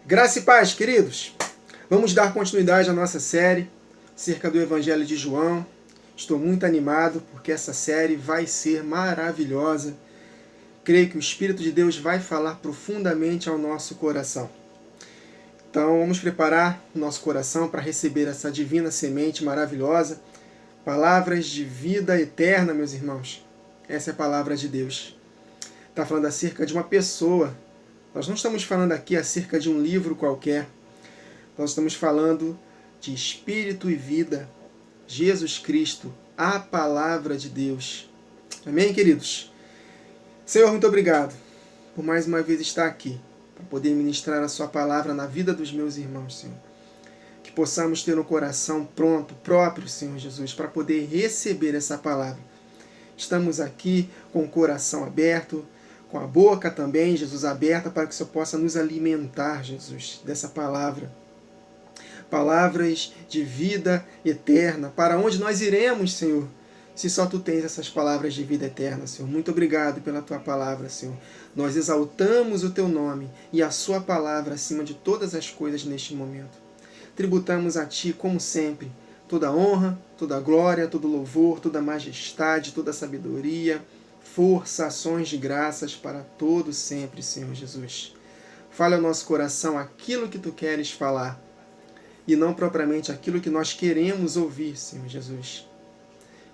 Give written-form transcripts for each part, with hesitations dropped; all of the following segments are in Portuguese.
Graça e paz, queridos! Vamos dar continuidade à nossa série acerca do Evangelho de João. Estou muito animado porque essa série vai ser maravilhosa. Creio que o Espírito de Deus vai falar profundamente ao nosso coração. Então vamos preparar o nosso coração para receber essa divina semente maravilhosa. Palavras de vida eterna, meus irmãos. Essa é a palavra de Deus. Está falando acerca de uma pessoa. Nós não estamos falando aqui acerca de um livro qualquer. Nós estamos falando de Espírito e vida. Jesus Cristo, a palavra de Deus. Amém, queridos? Senhor, muito obrigado por mais uma vez estar aqui, para poder ministrar a sua palavra na vida dos meus irmãos, Senhor. Que possamos ter um coração pronto, próprio, Senhor Jesus, para poder receber essa palavra. Estamos aqui com o coração aberto, com a boca também, Jesus, aberta, para que o Senhor possa nos alimentar, Jesus, dessa palavra. Palavras de vida eterna. Para onde nós iremos, Senhor, se só Tu tens essas palavras de vida eterna, Senhor? Muito obrigado pela Tua palavra, Senhor. Nós exaltamos o Teu nome e a Sua palavra acima de todas as coisas neste momento. Tributamos a Ti, como sempre, toda honra, toda glória, todo louvor, toda majestade, toda sabedoria, força, ações de graças para todo sempre, Senhor Jesus. Fale ao nosso coração aquilo que Tu queres falar e não propriamente aquilo que nós queremos ouvir, Senhor Jesus.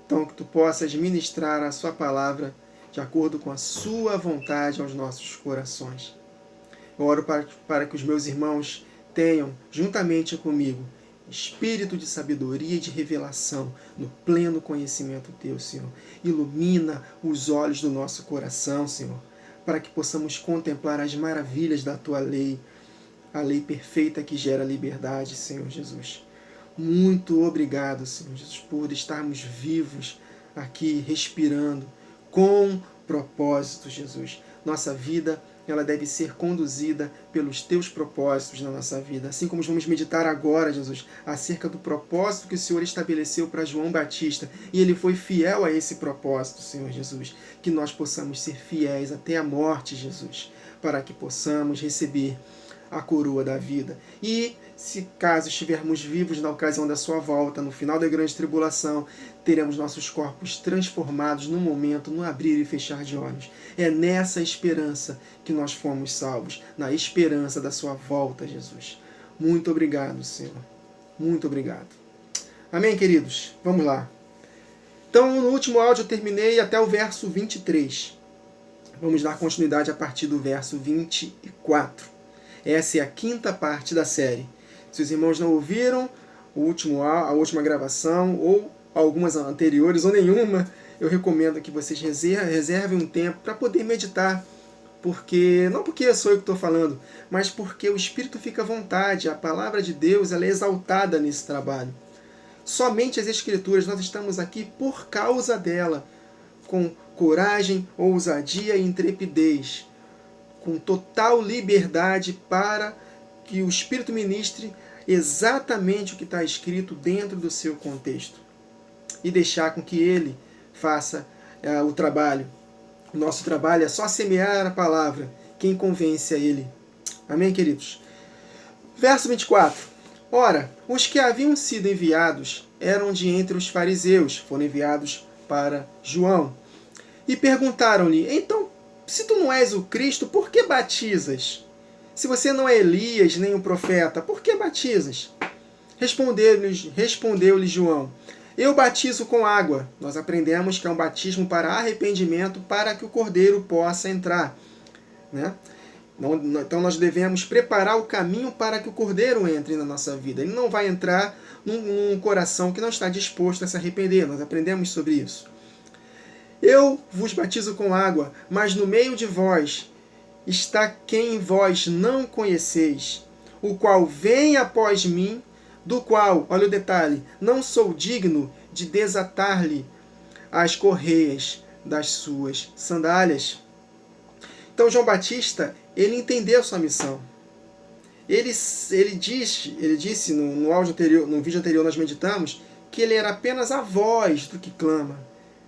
Então, que Tu possas ministrar a Sua palavra de acordo com a Sua vontade aos nossos corações. Eu oro para que os meus irmãos tenham, juntamente comigo, espírito de sabedoria e de revelação no pleno conhecimento Teu, Senhor. Ilumina os olhos do nosso coração, Senhor, para que possamos contemplar as maravilhas da Tua lei, a lei perfeita que gera liberdade, Senhor Jesus. Muito obrigado, Senhor Jesus, por estarmos vivos aqui, respirando, com propósito, Jesus. Nossa vida, ela deve ser conduzida pelos Teus propósitos na nossa vida. Assim como vamos meditar agora, Jesus, acerca do propósito que o Senhor estabeleceu para João Batista. E ele foi fiel a esse propósito, Senhor Jesus. Que nós possamos ser fiéis até a morte, Jesus, para que possamos receber a coroa da vida. E, se caso estivermos vivos na ocasião da Sua volta, no final da grande tribulação, teremos nossos corpos transformados no momento, no abrir e fechar de olhos. É nessa esperança que nós fomos salvos, na esperança da Sua volta, Jesus. Muito obrigado, Senhor. Muito obrigado. Amém, queridos? Vamos lá. Então, no último áudio eu terminei até o verso 23. Vamos dar continuidade a partir do verso 24. Essa é a quinta parte da série. Se os irmãos não ouviram a última gravação, ou algumas anteriores, ou nenhuma, eu recomendo que vocês reservem um tempo para poder meditar. Porque, não porque sou eu que estou falando, mas porque o Espírito fica à vontade. A palavra de Deus, ela é exaltada nesse trabalho. Somente as Escrituras, nós estamos aqui por causa dela, com coragem, ousadia e intrepidez, com total liberdade para que o Espírito ministre exatamente o que está escrito dentro do seu contexto. E deixar com que Ele faça o trabalho. O nosso trabalho é só semear a palavra. Quem convence é Ele. Amém, queridos? Verso 24. Ora, os que haviam sido enviados eram de entre os fariseus. Foram enviados para João. E perguntaram-lhe, então, se tu não és o Cristo, por que batizas? Se você não é Elias, nem o profeta, por que batizas? Respondeu-lhe João, eu batizo com água. Nós aprendemos que é um batismo para arrependimento, para que o Cordeiro possa entrar. Né? Então nós devemos preparar o caminho para que o Cordeiro entre na nossa vida. Ele não vai entrar num coração que não está disposto a se arrepender. Nós aprendemos sobre isso. Eu vos batizo com água, mas no meio de vós está quem vós não conheceis, o qual vem após mim, do qual, olha o detalhe, não sou digno de desatar-lhe as correias das suas sandálias. Então João Batista, ele entendeu sua missão. Ele disse no áudio anterior, no vídeo anterior nós meditamos, que ele era apenas a voz do que clama.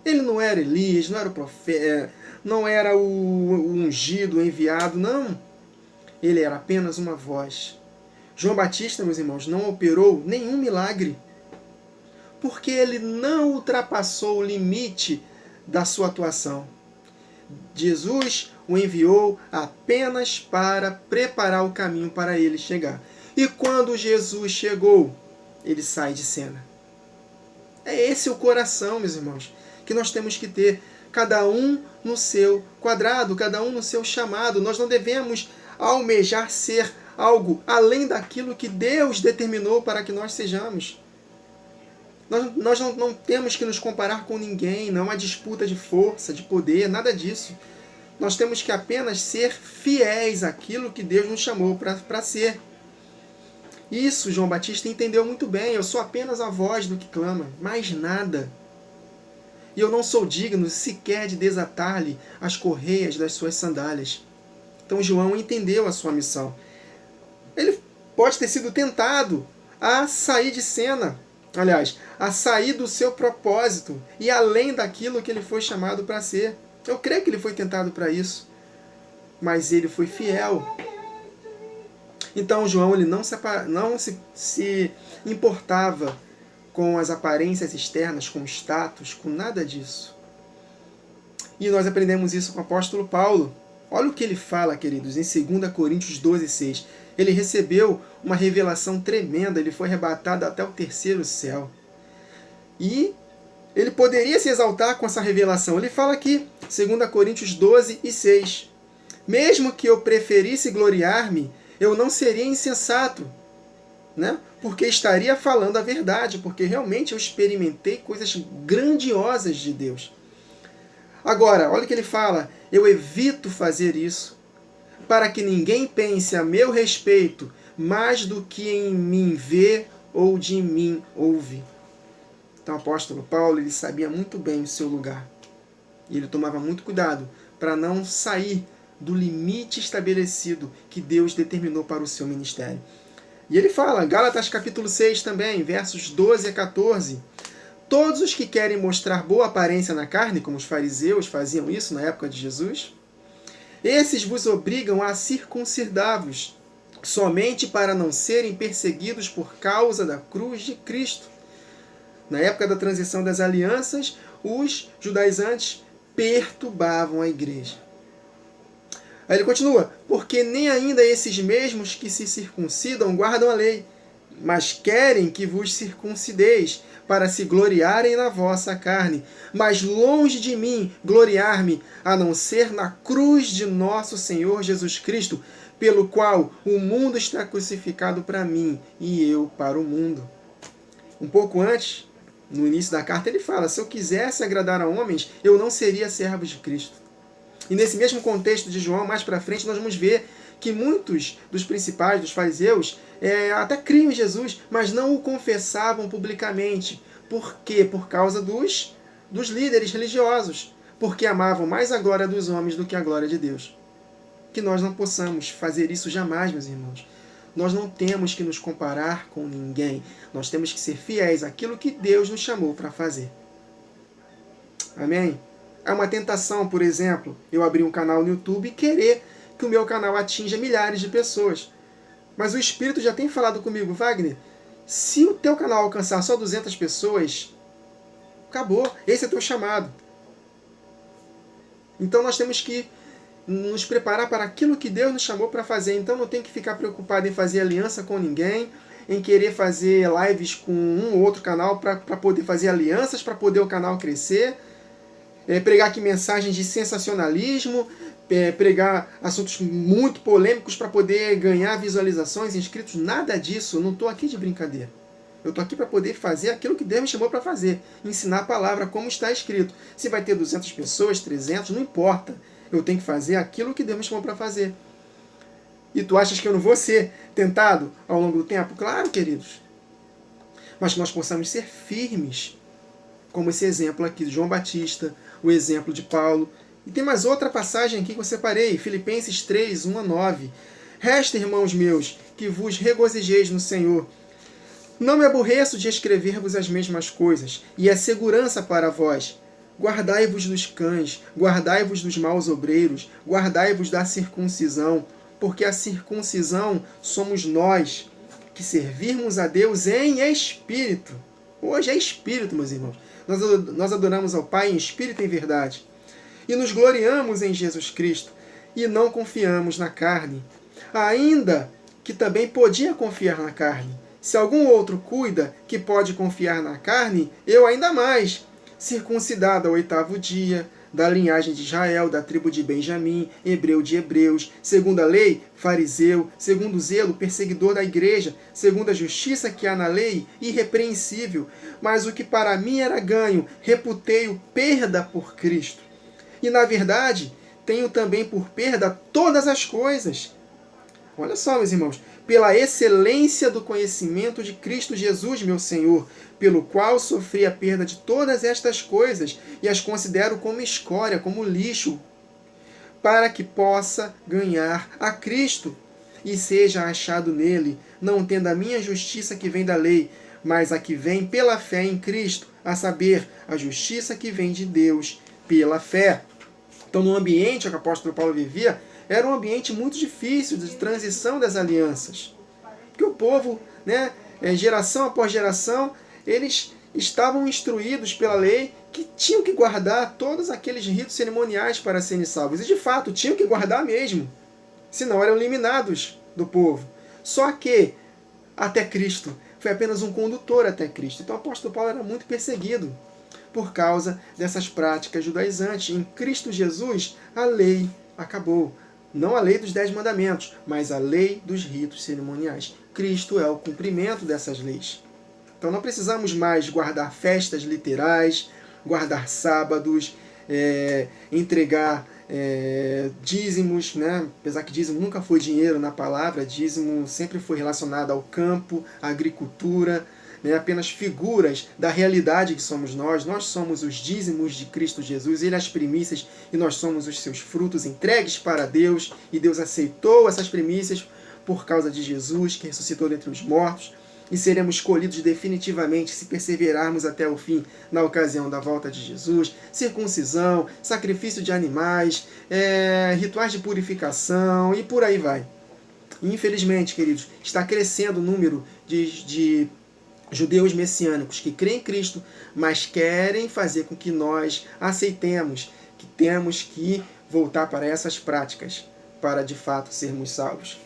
Ele não era Elias, não era o profeta, não era o ungido, o enviado, não. ele era apenas uma voz. João Batista, meus irmãos, não operou nenhum milagre, porque ele não ultrapassou o limite da sua atuação. Jesus o enviou apenas para preparar o caminho para ele chegar. E quando Jesus chegou, ele sai de cena. É esse o coração, meus irmãos, que nós temos que ter. Cada um no seu quadrado, cada um no seu chamado. Nós não devemos almejar ser algo além daquilo que Deus determinou para que nós sejamos. Nós não temos que nos comparar com ninguém, não há disputa de força, de poder, nada disso. Nós temos que apenas ser fiéis àquilo que Deus nos chamou para ser. Isso João Batista entendeu muito bem. Eu sou apenas a voz do que clama, mais nada. E eu não sou digno sequer de desatar-lhe as correias das suas sandálias. Então João entendeu a sua missão. Ele pode ter sido tentado a sair de cena, aliás, a sair do seu propósito e além daquilo que ele foi chamado para ser. Eu creio que ele foi tentado para isso, mas ele foi fiel. Então João ele não se importava com as aparências externas, com o status, com nada disso. E nós aprendemos isso com o apóstolo Paulo. Olha o que ele fala, queridos, em 2 Coríntios 12:6. Ele recebeu uma revelação tremenda, ele foi arrebatado até o terceiro céu. E ele poderia se exaltar com essa revelação. Ele fala aqui, 2 Coríntios 12:6. Mesmo que eu preferisse gloriar-me, eu não seria insensato, né? Porque estaria falando a verdade, porque realmente eu experimentei coisas grandiosas de Deus. Agora, olha o que ele fala, eu evito fazer isso, para que ninguém pense a meu respeito mais do que em mim vê ou de mim ouve. Então o apóstolo Paulo ele sabia muito bem o seu lugar. E ele tomava muito cuidado para não sair do limite estabelecido que Deus determinou para o seu ministério. E ele fala, Gálatas capítulo 6 também, versos 12 a 14. Todos os que querem mostrar boa aparência na carne, como os fariseus faziam isso na época de Jesus, esses vos obrigam a circuncidar-vos, somente para não serem perseguidos por causa da cruz de Cristo. Na época da transição das alianças, os judaizantes perturbavam a igreja. Aí ele continua, porque nem ainda esses mesmos que se circuncidam guardam a lei, mas querem que vos circuncideis, para se gloriarem na vossa carne. Mas longe de mim gloriar-me, a não ser na cruz de nosso Senhor Jesus Cristo, pelo qual o mundo está crucificado para mim e eu para o mundo. Um pouco antes, no início da carta, ele fala, se eu quisesse agradar a homens, eu não seria servo de Cristo. E nesse mesmo contexto de João, mais para frente, nós vamos ver que muitos dos principais, dos fariseus, até criam em Jesus, mas não o confessavam publicamente. Por quê? Por causa dos líderes religiosos. Porque amavam mais a glória dos homens do que a glória de Deus. Que nós não possamos fazer isso jamais, meus irmãos. Nós não temos que nos comparar com ninguém. Nós temos que ser fiéis àquilo que Deus nos chamou para fazer. Amém? É uma tentação, por exemplo, eu abrir um canal no YouTube e querer que o meu canal atinja milhares de pessoas. Mas o Espírito já tem falado comigo, Wagner, se o teu canal alcançar só 200 pessoas, acabou, esse é o teu chamado. Então nós temos que nos preparar para aquilo que Deus nos chamou para fazer. Então não tem que ficar preocupado em fazer aliança com ninguém, em querer fazer lives com um ou outro canal para poder fazer alianças, para poder o canal crescer. Pregar aqui mensagens de sensacionalismo, pregar assuntos muito polêmicos para poder ganhar visualizações, inscritos, nada disso. Eu não estou aqui de brincadeira. Eu estou aqui para poder fazer aquilo que Deus me chamou para fazer, ensinar a palavra como está escrito. Se vai ter 200 pessoas, 300, não importa. Eu tenho que fazer aquilo que Deus me chamou para fazer. E tu achas que eu não vou ser tentado ao longo do tempo? Claro, queridos. Mas que nós possamos ser firmes, como esse exemplo aqui de João Batista, o exemplo de Paulo. E tem mais outra passagem aqui que eu separei, Filipenses 3, 1 a 9. Resta, irmãos meus, que vos regozijeis no Senhor. Não me aborreço de escrever-vos as mesmas coisas, e é segurança para vós. Guardai-vos dos cães, guardai-vos dos maus obreiros, guardai-vos da circuncisão, porque a circuncisão somos nós, que servirmos a Deus em espírito. Hoje é espírito, meus irmãos. Nós adoramos ao Pai em espírito e em verdade. E nos gloriamos em Jesus Cristo, e não confiamos na carne. Ainda que também podia confiar na carne. Se algum outro cuida que pode confiar na carne, eu ainda mais. Circuncidado ao 8º dia, da linhagem de Israel, da tribo de Benjamim, hebreu de hebreus, segundo a lei, fariseu, segundo o zelo, perseguidor da igreja, segundo a justiça que há na lei, irrepreensível. Mas o que para mim era ganho, reputei-o perda por Cristo. E na verdade, tenho também por perda todas as coisas. Olha só, meus irmãos, pela excelência do conhecimento de Cristo Jesus, meu Senhor, pelo qual sofri a perda de todas estas coisas e as considero como escória, como lixo, para que possa ganhar a Cristo e seja achado nele, não tendo a minha justiça que vem da lei, mas a que vem pela fé em Cristo, a saber, a justiça que vem de Deus pela fé. Então, no ambiente que o apóstolo Paulo vivia, era um ambiente muito difícil de transição das alianças. Porque o povo, geração após geração, eles estavam instruídos pela lei que tinham que guardar todos aqueles ritos cerimoniais para serem salvos. E de fato, tinham que guardar mesmo. Senão eram eliminados do povo. Só que, até Cristo, foi apenas um condutor até Cristo. Então o apóstolo Paulo era muito perseguido por causa dessas práticas judaizantes. Em Cristo Jesus, a lei acabou. Não a lei dos 10 mandamentos, mas a lei dos ritos cerimoniais. Cristo é o cumprimento dessas leis. Então não precisamos mais guardar festas literais, guardar sábados, entregar dízimos, apesar que dízimo nunca foi dinheiro na palavra, dízimo sempre foi relacionado ao campo, à agricultura, apenas figuras da realidade que somos nós. Nós somos os dízimos de Cristo Jesus, Ele é as primícias e nós somos os seus frutos entregues para Deus, e Deus aceitou essas primícias por causa de Jesus, que ressuscitou dentre os mortos, e seremos escolhidos definitivamente se perseverarmos até o fim na ocasião da volta de Jesus. Circuncisão, sacrifício de animais, rituais de purificação e por aí vai. Infelizmente, queridos, está crescendo o número de judeus messiânicos que creem em Cristo, mas querem fazer com que nós aceitemos que temos que voltar para essas práticas para de fato sermos salvos.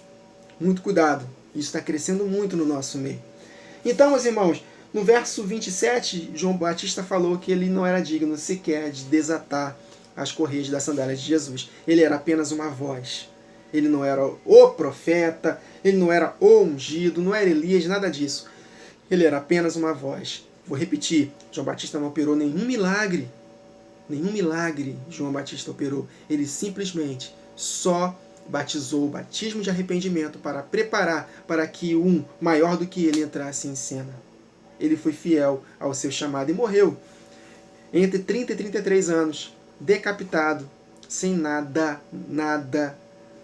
Muito cuidado, isso está crescendo muito no nosso meio. Então, meus irmãos, no verso 27, João Batista falou que ele não era digno sequer de desatar as correias das sandálias de Jesus. Ele era apenas uma voz. Ele não era o profeta, ele não era o ungido, não era Elias, nada disso. Ele era apenas uma voz. Vou repetir, João Batista não operou nenhum milagre. Nenhum milagre João Batista operou. Ele simplesmente só batizou o batismo de arrependimento para preparar para que um maior do que ele entrasse em cena. Ele foi fiel ao seu chamado e morreu entre 30 e 33 anos, decapitado, sem nada.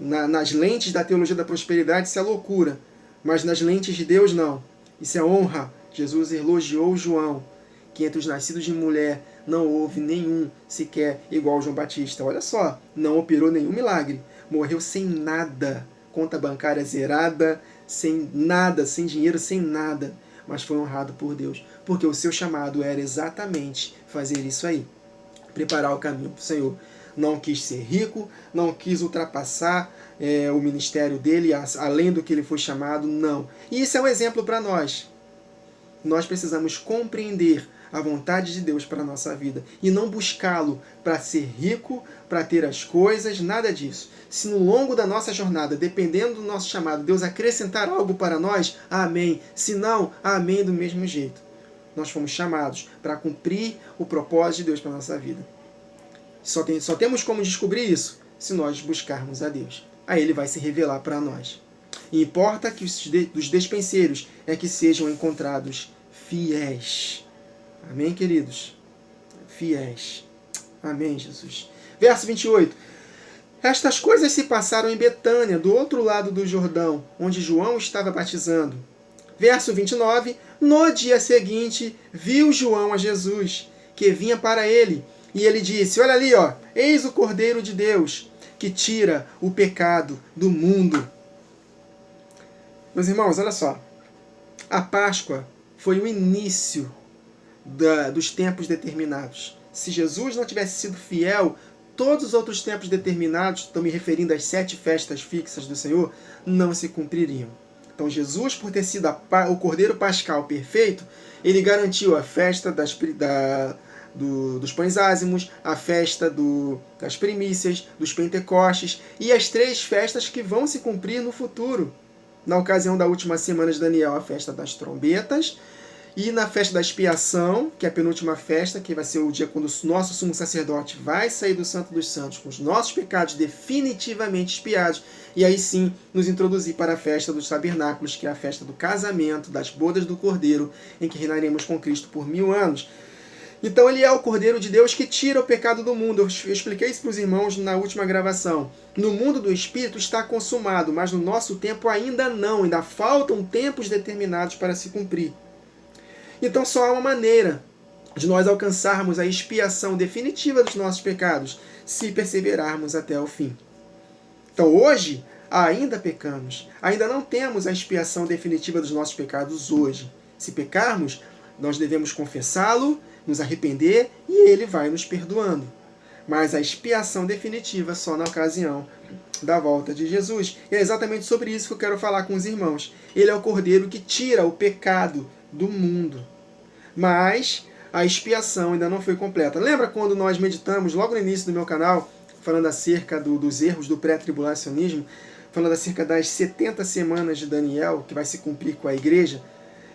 Nas lentes da teologia da prosperidade isso é loucura, mas nas lentes de Deus não. Isso é honra. Jesus elogiou João, que entre os nascidos de mulher não houve nenhum sequer igual ao João Batista. Olha só, não operou nenhum milagre. Morreu sem nada, conta bancária zerada, sem nada, sem dinheiro, sem nada. Mas foi honrado por Deus, porque o seu chamado era exatamente fazer isso aí. Preparar o caminho para o Senhor. Não quis ser rico, não quis ultrapassar o ministério dele, além do que ele foi chamado, não. E isso é um exemplo para nós. Nós precisamos compreender a vontade de Deus para a nossa vida e não buscá-lo para ser rico, para ter as coisas, nada disso. Se no longo da nossa jornada, dependendo do nosso chamado, Deus acrescentar algo para nós, amém. Se não, amém do mesmo jeito. Nós fomos chamados para cumprir o propósito de Deus para a nossa vida. Só temos como descobrir isso se nós buscarmos a Deus. Aí Ele vai se revelar para nós. E importa que os despenseiros é que sejam encontrados fiéis. Amém, queridos? Fiéis. Amém, Jesus. Verso 28. Estas coisas se passaram em Betânia, do outro lado do Jordão, onde João estava batizando. Verso 29. No dia seguinte, viu João a Jesus, que vinha para ele. E ele disse, olha ali, eis o Cordeiro de Deus, que tira o pecado do mundo. Meus irmãos, olha só. A Páscoa foi o início dos tempos determinados. Se Jesus não tivesse sido fiel, todos os outros tempos determinados, estou me referindo às 7 festas fixas do Senhor, não se cumpririam. Então Jesus, por ter sido o Cordeiro Pascal perfeito, ele garantiu a festa dos pães ázimos, a festa das primícias, dos Pentecostes e as 3 festas que vão se cumprir no futuro. Na ocasião da última semana de Daniel, a festa das trombetas, e na festa da expiação, que é a penúltima festa, que vai ser o dia quando o nosso sumo sacerdote vai sair do Santo dos Santos com os nossos pecados definitivamente expiados, e aí sim nos introduzir para a festa dos tabernáculos, que é a festa do casamento, das bodas do Cordeiro, em que reinaremos com Cristo por 1000 anos. Então ele é o Cordeiro de Deus que tira o pecado do mundo. Eu expliquei isso para os irmãos na última gravação. No mundo do Espírito está consumado, mas no nosso tempo ainda não. Ainda faltam tempos determinados para se cumprir. Então só há uma maneira de nós alcançarmos a expiação definitiva dos nossos pecados, se perseverarmos até o fim. Então hoje ainda pecamos, ainda não temos a expiação definitiva dos nossos pecados hoje. Se pecarmos, nós devemos confessá-lo, nos arrepender e ele vai nos perdoando. Mas a expiação definitiva só na ocasião da volta de Jesus. E é exatamente sobre isso que eu quero falar com os irmãos. Ele é o Cordeiro que tira o pecado do mundo. Mas a expiação ainda não foi completa. Lembra quando nós meditamos logo no início do meu canal, falando acerca dos erros do pré-tribulacionismo, falando acerca das 70 semanas de Daniel, que vai se cumprir com a igreja?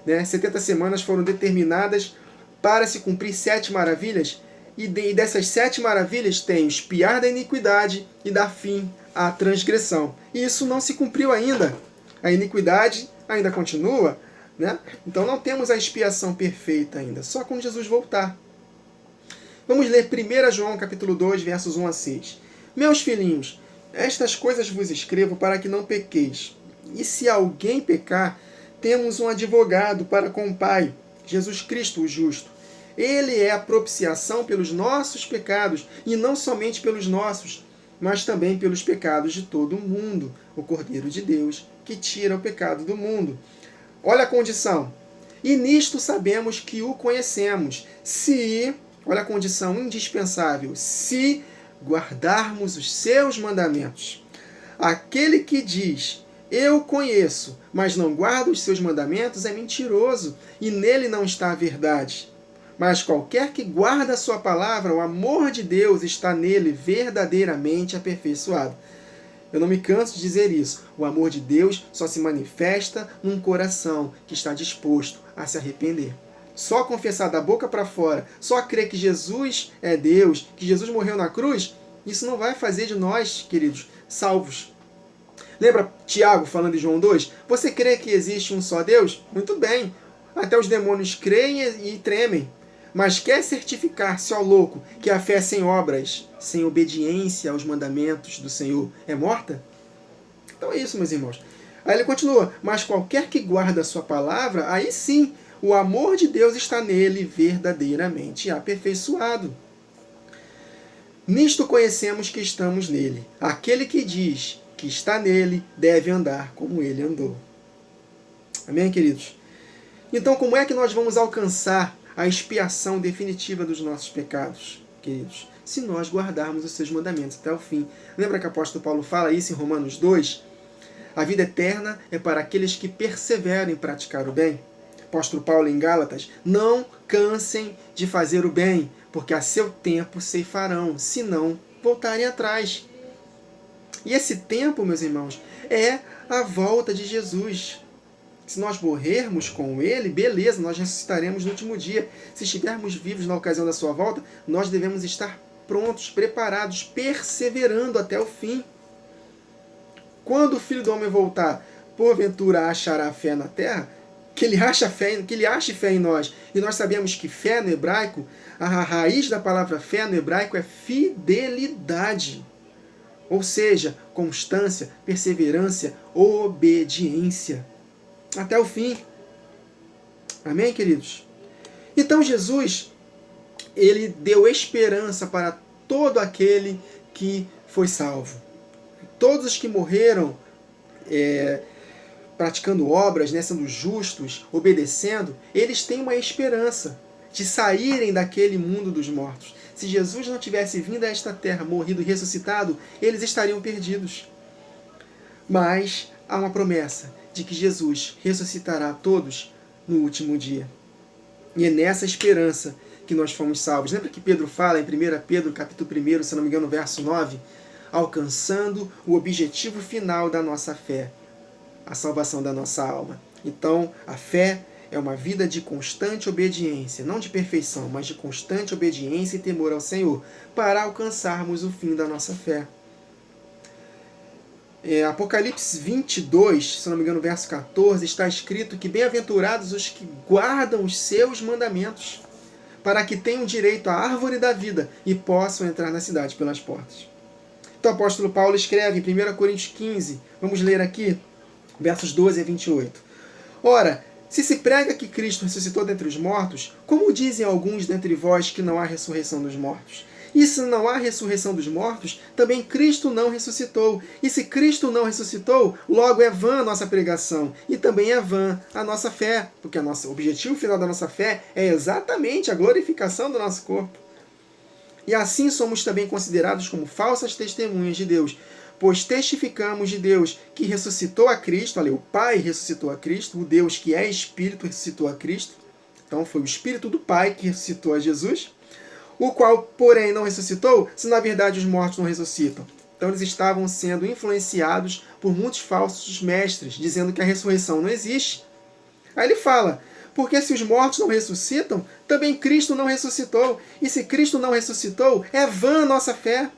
70 semanas foram determinadas para se cumprir 7 maravilhas, e dessas 7 maravilhas tem o expiar da iniquidade e dar fim à transgressão. E isso não se cumpriu ainda. A iniquidade ainda continua, Então não temos a expiação perfeita ainda, só quando Jesus voltar. Vamos ler 1 João capítulo 2, versos 1 a 6. Meus filhinhos, estas coisas vos escrevo para que não pequeis. E se alguém pecar, temos um advogado para com o Pai, Jesus Cristo, o justo. Ele é a propiciação pelos nossos pecados, e não somente pelos nossos, mas também pelos pecados de todo o mundo, o Cordeiro de Deus, que tira o pecado do mundo. Olha a condição. E nisto sabemos que o conhecemos, olha a condição indispensável, se guardarmos os seus mandamentos. Aquele que diz, eu conheço, mas não guarda os seus mandamentos, é mentiroso, e nele não está a verdade. Mas qualquer que guarda a sua palavra, o amor de Deus está nele verdadeiramente aperfeiçoado. Eu não me canso de dizer isso. O amor de Deus só se manifesta num coração que está disposto a se arrepender. Só confessar da boca para fora, só crer que Jesus é Deus, que Jesus morreu na cruz, isso não vai fazer de nós, queridos, salvos. Lembra Tiago falando em João 2? Você crê que existe um só Deus? Muito bem. Até os demônios creem e tremem. Mas quer certificar-se, ó louco, que a fé sem obras, sem obediência aos mandamentos do Senhor, é morta? Então é isso, meus irmãos. Aí ele continua, mas qualquer que guarda a sua palavra, aí sim, o amor de Deus está nele verdadeiramente aperfeiçoado. Nisto conhecemos que estamos nele. Aquele que diz que está nele deve andar como ele andou. Amém, queridos? Então, como é que nós vamos alcançar a expiação definitiva dos nossos pecados, queridos? Se nós guardarmos os seus mandamentos até o fim. Lembra que o apóstolo Paulo fala isso em Romanos 2? A vida eterna é para aqueles que perseveram em praticar o bem. Apóstolo Paulo em Gálatas, não cansem de fazer o bem, porque a seu tempo ceifarão, se não voltarem atrás. E esse tempo, meus irmãos, é a volta de Jesus. Se nós morrermos com ele, beleza, nós ressuscitaremos no último dia. Se estivermos vivos na ocasião da sua volta, nós devemos estar prontos, preparados, perseverando até o fim. Quando o Filho do Homem voltar, porventura achará fé na terra? Que ele ache fé em nós. E nós sabemos que fé no hebraico, a raiz da palavra fé no hebraico é fidelidade. Ou seja, constância, perseverança, obediência. Até o fim. Amém, queridos? Então Jesus, ele deu esperança para todo aquele que foi salvo. todos os que morreram praticando obras, né, sendo justos, obedecendo, eles têm uma esperança de saírem daquele mundo dos mortos. Se Jesus não tivesse vindo a esta terra, morrido e ressuscitado, eles estariam perdidos. Mas há uma promessa de que Jesus ressuscitará todos no último dia. E é nessa esperança que nós fomos salvos. Lembra que Pedro fala em 1 Pedro, capítulo 1, se não me engano, verso 9? Alcançando o objetivo final da nossa fé, a salvação da nossa alma. Então, a fé é uma vida de constante obediência, não de perfeição, mas de constante obediência e temor ao Senhor, para alcançarmos o fim da nossa fé. Apocalipse 22, se não me engano, verso 14, está escrito que bem-aventurados os que guardam os seus mandamentos, para que tenham direito à árvore da vida e possam entrar na cidade pelas portas. Então o apóstolo Paulo escreve em 1 Coríntios 15, vamos ler aqui, versos 12 a 28. Ora, se prega que Cristo ressuscitou dentre os mortos, como dizem alguns dentre vós que não há ressurreição dos mortos? E se não há ressurreição dos mortos, também Cristo não ressuscitou. E se Cristo não ressuscitou, logo é vã a nossa pregação, e também é vã a nossa fé, porque o objetivo final da nossa fé é exatamente a glorificação do nosso corpo. E assim somos também considerados como falsas testemunhas de Deus, pois testificamos de Deus que ressuscitou a Cristo, olha, o Pai ressuscitou a Cristo, o Deus que é Espírito ressuscitou a Cristo. Então foi o Espírito do Pai que ressuscitou a Jesus, o qual, porém, não ressuscitou, se na verdade os mortos não ressuscitam. Então eles estavam sendo influenciados por muitos falsos mestres, dizendo que a ressurreição não existe. Aí ele fala, porque se os mortos não ressuscitam, também Cristo não ressuscitou. E se Cristo não ressuscitou, é vã a nossa fé.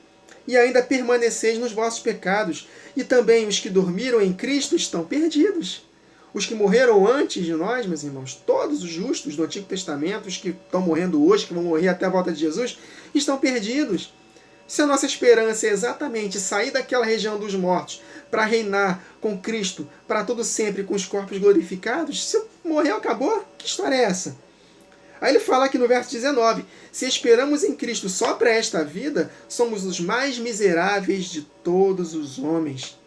E ainda permaneceis nos vossos pecados. E também os que dormiram em Cristo estão perdidos. Os que morreram antes de nós, meus irmãos, todos os justos do Antigo Testamento, os que estão morrendo hoje, que vão morrer até a volta de Jesus, estão perdidos. Se a nossa esperança é exatamente sair daquela região dos mortos para reinar com Cristo para todo sempre com os corpos glorificados, se morreu, acabou? Que história é essa? Aí ele fala aqui no verso 19, se esperamos em Cristo só para esta vida, somos os mais miseráveis de todos os homens.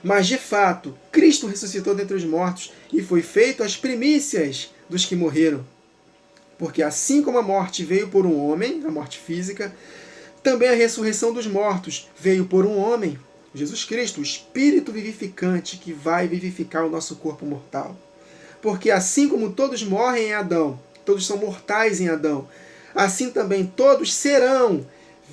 Mas, de fato, Cristo ressuscitou dentre os mortos e foi feito as primícias dos que morreram. Porque assim como a morte veio por um homem, a morte física, também a ressurreição dos mortos veio por um homem, Jesus Cristo, o Espírito vivificante que vai vivificar o nosso corpo mortal. Porque assim como todos morrem em Adão, todos são mortais em Adão, assim também todos serão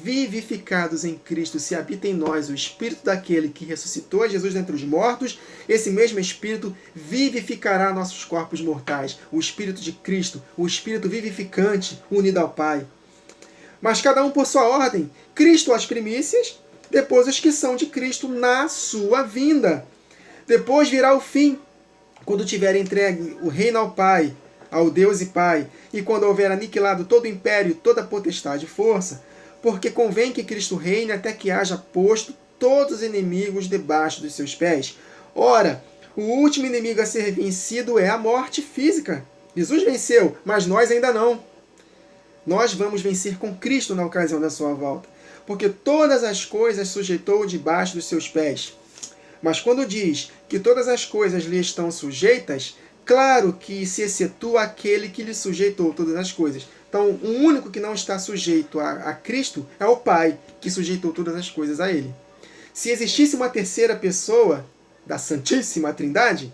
vivificados em Cristo, se habita em nós o Espírito daquele que ressuscitou a Jesus dentre os mortos, esse mesmo Espírito vivificará nossos corpos mortais, o Espírito de Cristo, o Espírito vivificante unido ao Pai. Mas cada um por sua ordem, Cristo as primícias, depois os que são de Cristo na sua vinda. Depois virá o fim, quando tiver entregue o reino ao Pai, ao Deus e Pai, e quando houver aniquilado todo o império, toda potestade e força, porque convém que Cristo reine até que haja posto todos os inimigos debaixo dos seus pés. Ora, o último inimigo a ser vencido é a morte física. Jesus venceu, mas nós ainda não. Nós vamos vencer com Cristo na ocasião da sua volta, porque todas as coisas sujeitou debaixo dos seus pés. Mas quando diz que todas as coisas lhe estão sujeitas, claro que se excetua aquele que lhe sujeitou todas as coisas. Então, o único que não está sujeito a Cristo é o Pai, que sujeitou todas as coisas a Ele. Se existisse uma terceira pessoa da Santíssima Trindade,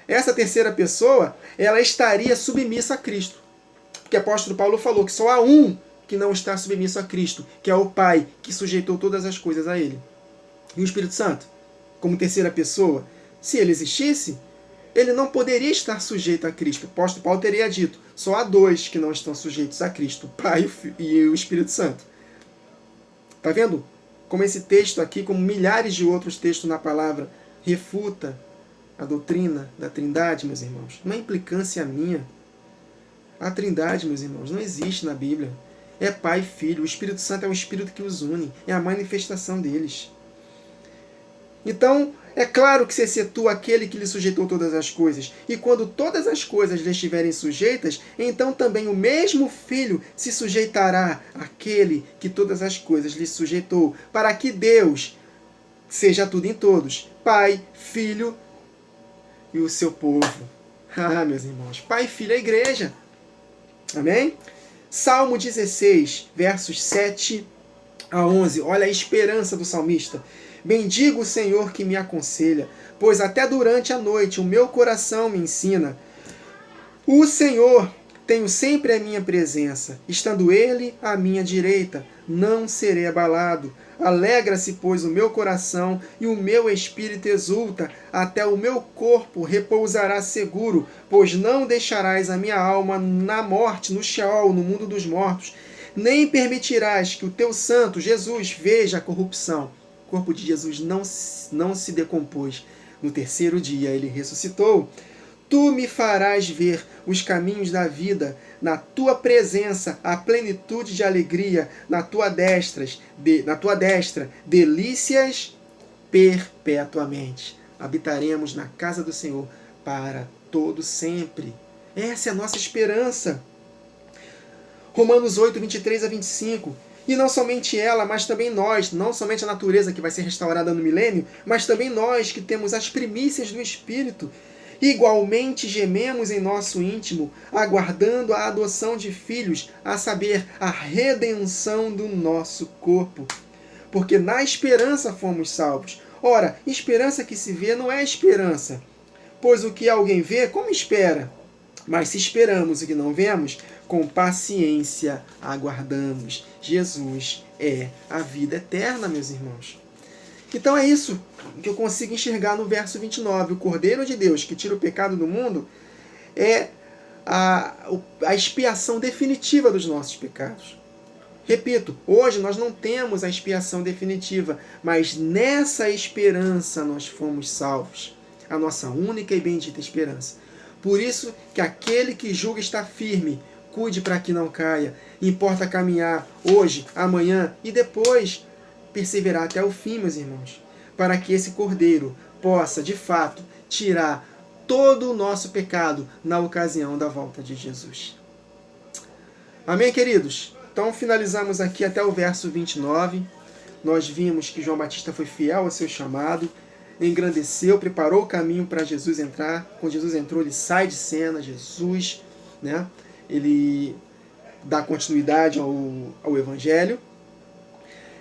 essa terceira pessoa ela estaria submissa a Cristo. Porque o apóstolo Paulo falou que só há um que não está submisso a Cristo, que é o Pai, que sujeitou todas as coisas a Ele. E o Espírito Santo, como terceira pessoa, se ele existisse, ele não poderia estar sujeito a Cristo. O apóstolo Paulo teria dito, só há dois que não estão sujeitos a Cristo, o Pai e o Espírito Santo. Está vendo como esse texto aqui, como milhares de outros textos na palavra, refuta a doutrina da Trindade, meus irmãos? Não é implicância minha. A Trindade, meus irmãos, não existe na Bíblia. É Pai e Filho. O Espírito Santo é o Espírito que os une. É a manifestação deles. Então, é claro que se excetua aquele que lhe sujeitou todas as coisas. E quando todas as coisas lhe estiverem sujeitas, então também o mesmo Filho se sujeitará àquele que todas as coisas lhe sujeitou, para que Deus seja tudo em todos, Pai, Filho e o seu povo. Ah, meus irmãos, Pai, Filho, a igreja. Amém? Salmo 16, versos 7 a 11. Olha a esperança do salmista. Bendigo o Senhor que me aconselha, pois até durante a noite o meu coração me ensina. O Senhor tenho sempre a minha presença, estando Ele à minha direita, não serei abalado. Alegra-se, pois, o meu coração e o meu espírito exulta, até o meu corpo repousará seguro, pois não deixarás a minha alma na morte, no Sheol, no mundo dos mortos, nem permitirás que o teu santo, Jesus, veja a corrupção. O corpo de Jesus não se decompôs. No terceiro dia ele ressuscitou. Tu me farás ver os caminhos da vida, na tua presença a plenitude de alegria, na tua destra, delícias perpetuamente. Habitaremos na casa do Senhor para todo sempre. Essa é a nossa esperança. Romanos 8, 23 a 25. E não somente ela, mas também nós, não somente a natureza que vai ser restaurada no milênio, mas também nós que temos as primícias do Espírito, igualmente gememos em nosso íntimo, aguardando a adoção de filhos, a saber, a redenção do nosso corpo. Porque na esperança fomos salvos. Ora, esperança que se vê não é esperança, pois o que alguém vê, como espera? Mas se esperamos o que não vemos, com paciência aguardamos. Jesus é a vida eterna, meus irmãos. Então é isso que eu consigo enxergar no verso 29. O Cordeiro de Deus que tira o pecado do mundo é a expiação definitiva dos nossos pecados. Repito, hoje nós não temos a expiação definitiva, mas nessa esperança nós fomos salvos. A nossa única e bendita esperança. Por isso que aquele que julga está firme, cuide para que não caia. Importa caminhar hoje, amanhã e depois perseverar até o fim, meus irmãos, para que esse Cordeiro possa, de fato, tirar todo o nosso pecado na ocasião da volta de Jesus. Amém, queridos? Então finalizamos aqui até o verso 29. Nós vimos que João Batista foi fiel ao seu chamado, engrandeceu, preparou o caminho para Jesus entrar. Quando Jesus entrou, ele sai de cena, Jesus, né? Ele dá continuidade ao Evangelho.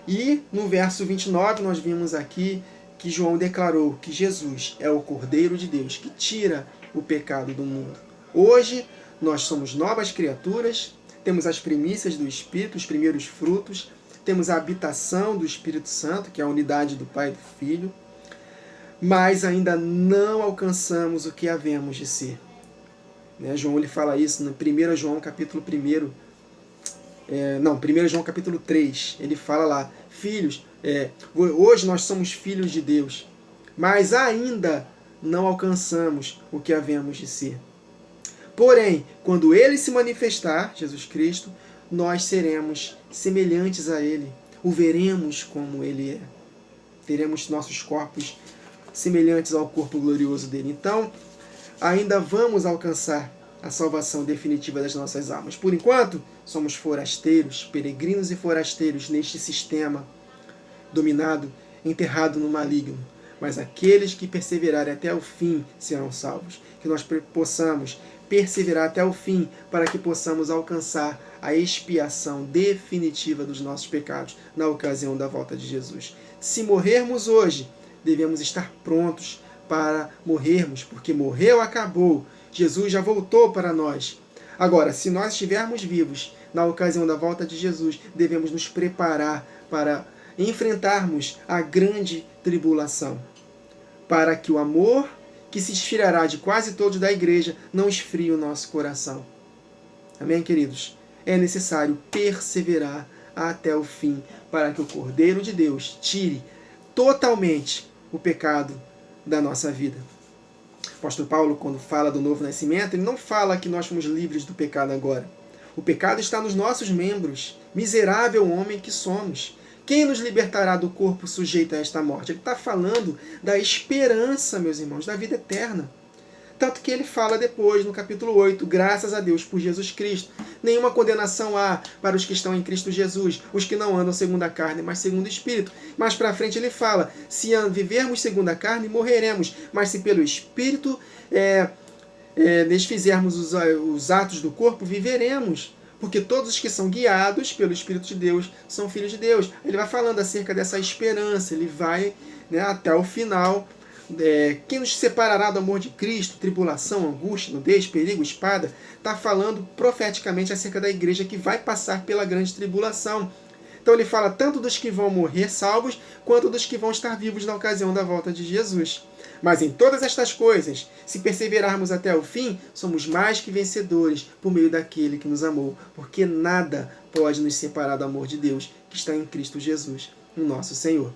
E no verso 29 nós vimos aqui que João declarou que Jesus é o Cordeiro de Deus que tira o pecado do mundo. Hoje nós somos novas criaturas, temos as primícias do Espírito, os primeiros frutos, temos a habitação do Espírito Santo, que é a unidade do Pai e do Filho, mas ainda não alcançamos o que havemos de ser. João ele fala isso no 1 João capítulo 1, 1 João capítulo 3, ele fala lá, filhos, hoje nós somos filhos de Deus, mas ainda não alcançamos o que havemos de ser. Porém, quando Ele se manifestar, Jesus Cristo, nós seremos semelhantes a Ele, o veremos como Ele é. Teremos nossos corpos semelhantes ao corpo glorioso dele. Então, ainda vamos alcançar a salvação definitiva das nossas almas. Por enquanto, somos forasteiros, peregrinos e forasteiros neste sistema dominado, enterrado no maligno. Mas aqueles que perseverarem até o fim serão salvos. Que nós possamos perseverar até o fim para que possamos alcançar a expiação definitiva dos nossos pecados na ocasião da volta de Jesus. Se morrermos hoje, devemos estar prontos para morrermos, porque morreu, acabou. Jesus já voltou para nós. Agora, se nós estivermos vivos na ocasião da volta de Jesus, devemos nos preparar para enfrentarmos a grande tribulação, para que o amor que se esfriará de quase todos da igreja não esfrie o nosso coração. Amém, queridos? É necessário perseverar até o fim para que o Cordeiro de Deus tire totalmente o pecado da nossa vida. O apóstolo Paulo, quando fala do novo nascimento, ele não fala que nós fomos livres do pecado agora. O pecado está nos nossos membros. Miserável homem que somos. Quem nos libertará do corpo sujeito a esta morte? Ele está falando da esperança, meus irmãos, da vida eterna. Tanto que ele fala depois, no capítulo 8, graças a Deus por Jesus Cristo. Nenhuma condenação há para os que estão em Cristo Jesus, os que não andam segundo a carne, mas segundo o Espírito. Mais para frente ele fala, se vivermos segundo a carne, morreremos, mas se pelo Espírito desfizermos os atos do corpo, viveremos. Porque todos os que são guiados pelo Espírito de Deus são filhos de Deus. Ele vai falando acerca dessa esperança, ele vai, né, até o final. Quem nos separará do amor de Cristo? Tribulação, angústia, nudez, perigo, espada. Está falando profeticamente acerca da igreja que vai passar pela grande tribulação. Então ele fala tanto dos que vão morrer salvos, quanto dos que vão estar vivos na ocasião da volta de Jesus. Mas em todas estas coisas, se perseverarmos até o fim, somos mais que vencedores por meio daquele que nos amou, porque nada pode nos separar do amor de Deus que está em Cristo Jesus, o nosso Senhor.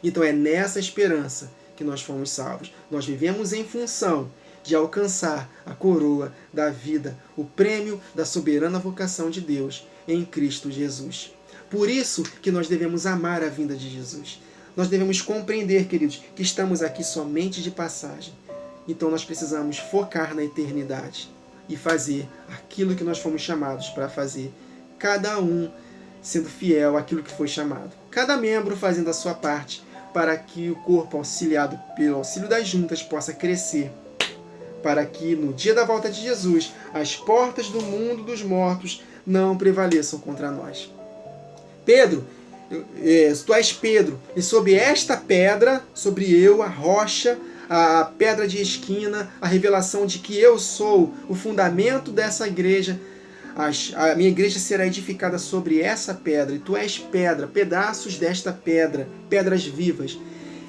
Então é nessa esperança que nós fomos salvos. Nós vivemos em função de alcançar a coroa da vida, o prêmio da soberana vocação de Deus em Cristo Jesus. Por isso que nós devemos amar a vinda de Jesus. Nós devemos compreender, queridos, que estamos aqui somente de passagem. Então nós precisamos focar na eternidade e fazer aquilo que nós fomos chamados para fazer. Cada um sendo fiel àquilo que foi chamado. Cada membro fazendo a sua parte para que o corpo, auxiliado pelo auxílio das juntas, possa crescer. Para que no dia da volta de Jesus, as portas do mundo dos mortos não prevaleçam contra nós. Pedro, tu és Pedro, e sobre esta pedra, sobre eu, a rocha, a pedra de esquina, a revelação de que eu sou o fundamento dessa igreja, a minha igreja será edificada sobre essa pedra, e tu és pedra, pedaços desta pedra, pedras vivas,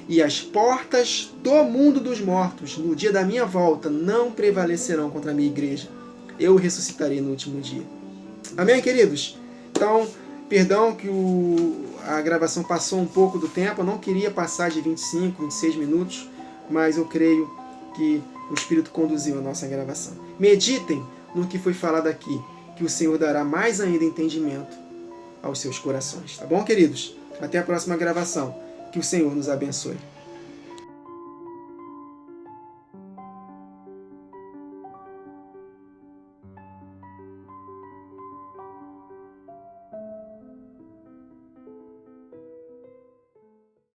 e as portas do mundo dos mortos, no dia da minha volta, não prevalecerão contra a minha igreja. Eu ressuscitarei no último dia. Amém, queridos? Então, perdão que a gravação passou um pouco do tempo, eu não queria passar de 25, 26 minutos, mas eu creio que o Espírito conduziu a nossa gravação. Meditem no que foi falado aqui, que o Senhor dará mais ainda entendimento aos seus corações. Tá bom, queridos? Até a próxima gravação. Que o Senhor nos abençoe.